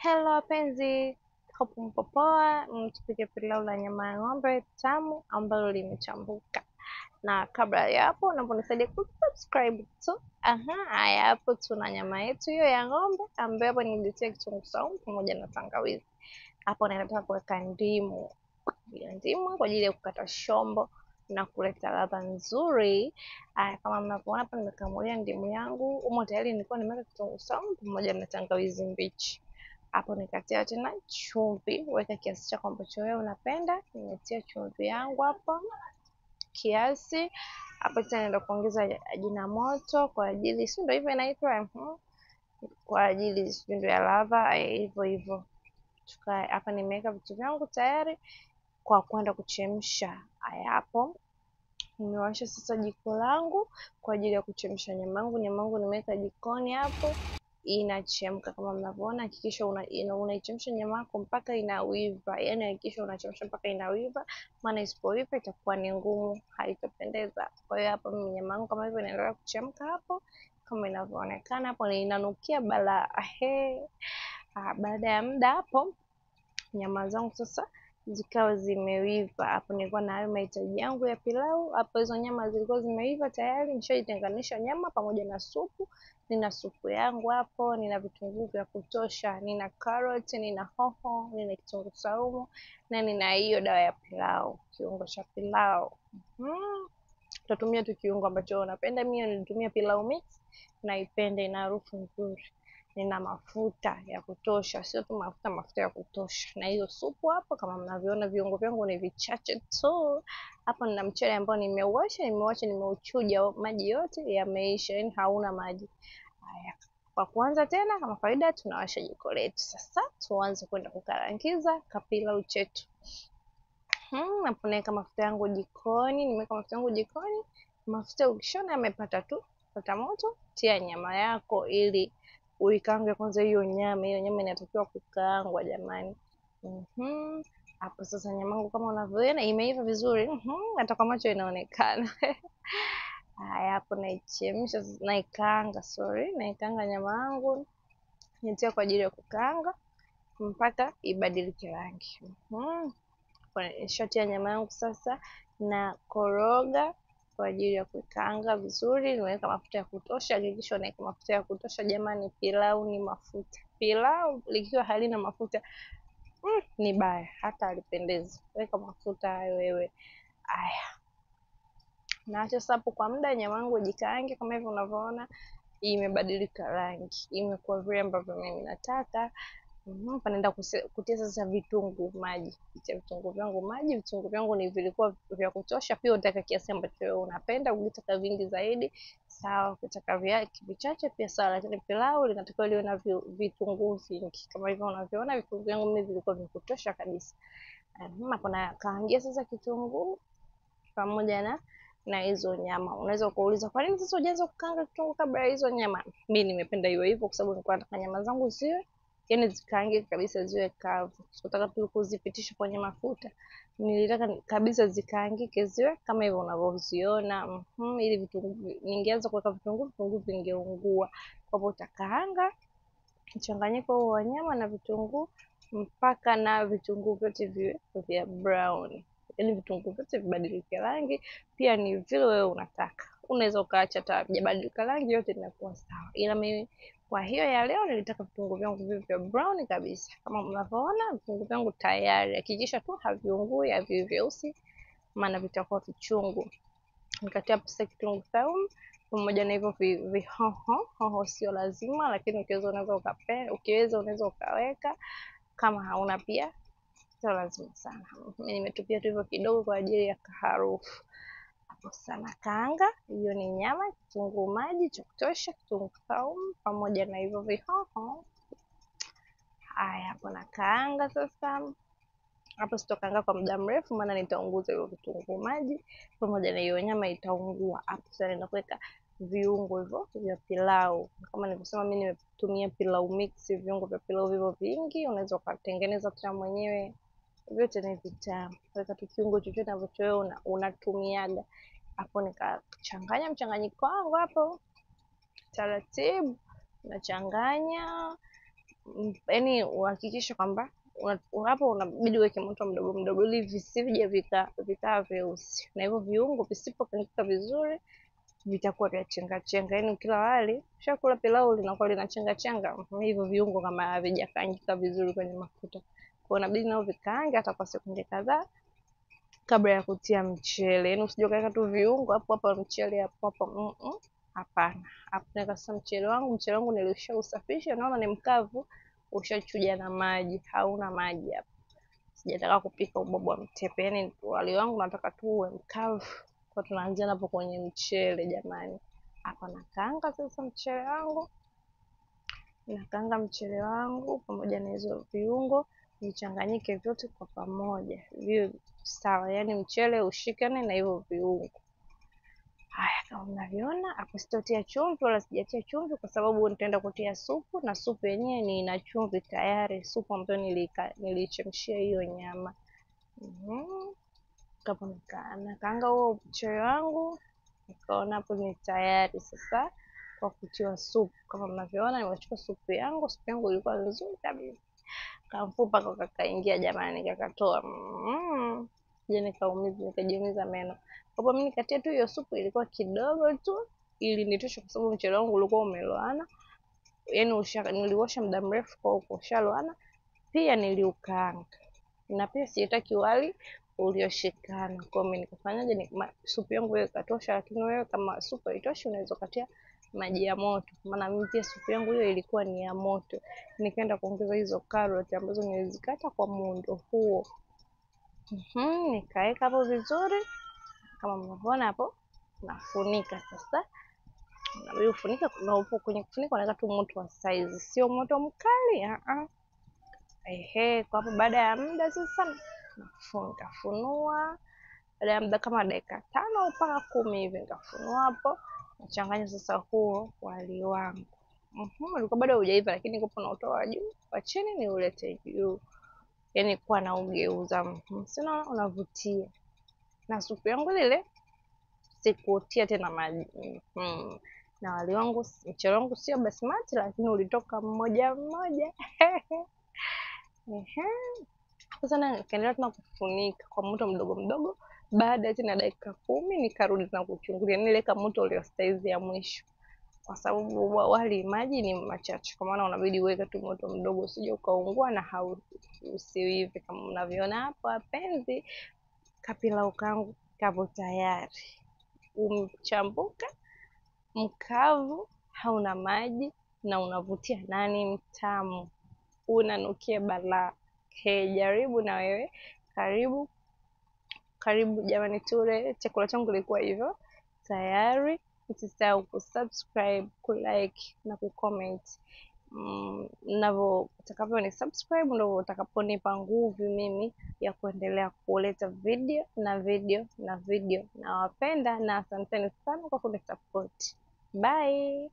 Hello wapenzi, hope mpo poa. Tupike pilau la nyama ya ng'ombe tamu ambalo limechambuka. Na kabla ya hapo, naomba nisaidie kusubscribe tu. Haya, hapo tuna nyama yetu hiyo ya ng'ombe ambayo hapo nimetia kitunguu saumu pamoja na tangawizi. Hapo nataka kuweka ndimu kwa ajili ya kukata shombo na kuleta ladha nzuri. Kama mnavyoona hapa, nimekamulia ndimu yangu humo, tayari nilikuwa nimeweka kitunguu saumu pamoja na tangawizi mbichi. Hapo nikatia tena chumvi, weka kiasi chako ambacho wewe unapenda. Nimetia chumvi yangu hapo kiasi. Hapo tena naenda kuongeza jina moto kwa ajili, si ndio hivyo inaitwa, kwa ajili sijui ndio ya ladha, hivyo hivyo. Hapa nimeweka vitu vyangu tayari kwa kwenda kuchemsha. Haya, hapo nimewasha sasa jiko langu kwa ajili ya kuchemsha nyama yangu. Nyama yangu nimeweka jikoni hapo inachemka. Kama mnavyoona, hakikisha unaichemsha nyama yako mpaka inawiva. Yaani hakikisha unachemsha mpaka inawiva, maana isipoiva itakuwa ni ngumu, haitopendeza. Kwa hiyo hapa mimi nyama yangu kama hivyo inaendelea kuchemka hapo, kama inavyoonekana hapo, inanukia balaa. Baada ya muda hapo, nyama zangu sasa zikawa zimeiva. Hapo nilikuwa na hayo mahitaji yangu ya pilau. Hapo hizo nyama zilikuwa zimeiva tayari, nishaitenganisha nyama pamoja na supu. Nina supu yangu hapo, nina vitunguu vya kutosha, nina karoti, nina hoho, nina kitunguu saumu na nina hiyo dawa ya pilau, kiungo cha pilau. Utatumia tu kiungo ambacho unapenda. Mimi nilitumia pilau mix, naipenda, ina harufu nzuri. Nina mafuta ya kutosha, sio tu mafuta ya kutosha. Na hiyo supu hapo, kama mnavyoona, viungo vyangu ni vichache tu. Hapo nina mchele ambao nimeuchuja, maji yote yameisha, yani hauna maji. Haya, kwa kuanza tena kama kawaida, tunawasha jiko letu sasa, tuanze kwenda kukarangiza kapilau chetu. Hapo naweka mafuta yangu jikoni. Nimeweka mafuta yangu jikoni. Mafuta ukishona yamepata tu pata moto, tia nyama yako ili uikange kwanza hiyo nyama. Hiyo nyama inatakiwa kukaangwa jamani. Hapo sasa nyama yangu kama unavyoona imeiva vizuri, hata kwa macho inaonekana. Haya, hapo naikaanga nyama yangu, nitia kwa ajili ya kukaanga mpaka ibadilike rangi. Nishatia nyama yangu sasa na koroga kwa ajili ya kukaanga vizuri. Nimeweka mafuta ya kutosha. Hakikisha unaweka mafuta ya kutosha jamani, pilau ni mafuta. Pilau likiwa halina mafuta ni baya, hata halipendezi. Weka mafuta hayo wewe. Haya, naacha sasa hapo kwa muda nyama yangu ijikaange. Kama hivyo unavyoona imebadilika rangi, imekuwa vile ambavyo mimi nataka. Panaenda kutia sasa vitunguu maji. Kutia vitunguu vyangu maji. Vitunguu vyangu ni vilikuwa vya kutosha. Pia utaka kiasi ambacho wewe unapenda. Ukitaka vingi zaidi sawa, ukitaka vichache pia sawa, lakini pilau linatakiwa liwe na vitunguu vingi. Kama hivyo unavyoona vitunguu vyangu mimi vilikuwa vya kutosha kabisa. Hapo nakaangia sasa kitunguu pamoja na hizo nyama. Unaweza kuuliza kwa nini sasa hujaanza kukaanga kitunguu kabla ya hizo nyama? Mimi nimependa iwe hivyo kwa sababu nilikuwa nataka nyama zangu ziwe, yani zikaange kabisa, ziwe kavu. Sikutaka tu kuzipitisha kwenye mafuta, nilitaka kabisa zikaangike ziwe kama hivyo unavyoziona. Ili vitunguu, ningeanza kuweka vitunguu vingeungua. Kwa hivyo utakaanga mchanganyiko huo wa nyama na vitunguu mpaka na vitunguu vyote viwe vya brown, yani vitunguu vyote vibadilike rangi. Pia ni vile wewe unataka, unaweza ukaacha hata havijabadilika rangi, yote inakuwa sawa, ila mimi kwa hiyo ya leo nilitaka vitunguu vyangu viwe vya brown kabisa. Kama mnavyoona vitunguu vyangu tayari. Hakikisha tu haviungui, haviwi vyeusi, maana vitakuwa vichungu. Nikatia pesa kitunguu saumu pamoja na hivyo hoho sio lazima, lakini ukiweza unaweza ukaweka. Kama hauna pia sio lazima sana. Mimi nimetupia tu hivyo kidogo kwa ajili ya harufu. Hapo sana kaanga, hiyo ni nyama, kitunguu maji cha kutosha, kitunguu saumu pamoja na hivyo vihoho. Haya, hapo na kaanga sasa. Hapo sitokaanga kwa muda mrefu, maana nitaunguza hiyo vitunguu maji pamoja na hiyo nyama, itaungua. Hapo sasa naenda kuweka viungo hivyo vya pilau. Kama nilivyosema, mimi nimetumia pilau mix. Viungo vya pilau vivyo vingi, unaweza ukatengeneza tu mwenyewe, vyote ni vitamu. Weka tu kiungo chochote ambacho wewe unatumiaga. Hapo nikachanganya mchanganyiko wangu hapo taratibu, nachanganya yaani uhakikishe kwamba hapo unabidi uweke moto mdogo mdogo ili visije vikaa vyeusi, na hivyo viungo visipopikika vizuri vitakuwa vya chenga chenga. Yaani ukila wali ushakula pilau linakuwa lina chenga chenga, hivyo viungo kama havijakaangika vizuri kwenye mafuta. Kwa hiyo inabidi nao vikaange hata kwa sekunde kadhaa kabla ya kutia mchele. Yaani usije ukaweka tu viungo hapo hapo mchele hapo hapo. Hapana. Hapo naweka sasa mchele wangu nilishausafisha, naona ni mkavu, ushachuja na maji, hauna maji hapo. Sijataka kupika ubobo wa mtepe, yaani wali wangu nataka tu uwe mkavu. Kwa tunaanzia hapo kwenye mchele jamani. Hapa nakaanga sasa mchele wangu pamoja na hizo viungo, vichanganyike vyote kwa pamoja viwe sawa, yaani mchele ushikane na hivyo viungo. Haya, kama mnavyoona hapo, sitotia chumvi wala sijatia chumvi kwa sababu nitaenda kutia supu, na supu yenyewe ni ina chumvi tayari, supu ambayo nilichemshia hiyo nyama. Kama nakaanga huo mchele wangu, nikaona hapo ni tayari sasa kwa kutiwa supu. Kama mnavyoona nimechukua supu yangu ilikuwa nzuri kabisa. Kamfupa kakaingia jamani, kakatoa. Je, nikajiumiza meno. Kwa mimi nikatia tu hiyo supu, ilikuwa kidogo tu ili nitoshe kwa sababu mchele wangu ulikuwa umeloana. Yaani niliosha muda mrefu kwa huko ushaloana. Pia niliukaanga. Na pia sitaki wali ulioshikana. Kwa mimi nikafanyaje, supu yangu hiyo ikatosha, lakini wewe kama supu haitoshi unaweza kutia maji ya moto. Maana mimi pia supu yangu hiyo ilikuwa ni ya moto. Nikaenda kuongeza hizo karoti ambazo nilizikata kwa muundo huo. Nikaweka hapo vizuri. Kama mnavyoona hapo, nafunika sasa. Na ufunika, na upo kwenye kufunika unaweka tu moto wa size, sio moto mkali. Kwa hapo baada ya muda sasa nikafunua. Baada ya muda kama dakika 5 mpaka 10 hivi nikafunua hapo. Nachanganya sasa huo wali wangu. Ulikuwa bado hujaiva, lakini niko na utoa juu wa chini ni ulete juu. Yaani kwa na ugeuza. Sina unavutia. Na supu yangu ile sikutia tena maji. Na wali wangu, mchele wangu sio basmati, lakini ulitoka mmoja mmoja. Sasa nikaendelea tena kufunika kwa moto mdogo mdogo. Baada tena dakika 10 nikarudi tena kuchungulia, nileka moto ule saizi ya mwisho, kwa sababu wali maji ni machache, kwa maana unabidi uweke tu moto mdogo usije ukaungua na usiive. Kama mnavyoona hapo wapenzi, kapilau kangu kapo tayari. Umchambuka, mkavu, hauna maji na unavutia, nani mtamu, unanukia balaa. Jaribu na wewe. Karibu jamani, tule. Chakula changu kilikuwa hivyo tayari. Usisahau kusubscribe, kulike na kucomment. Utakavyo ni subscribe ndivyo utakaponipa nguvu mimi ya kuendelea kuleta video. Nawapenda na asanteni sana kwa kunisupport. Bye.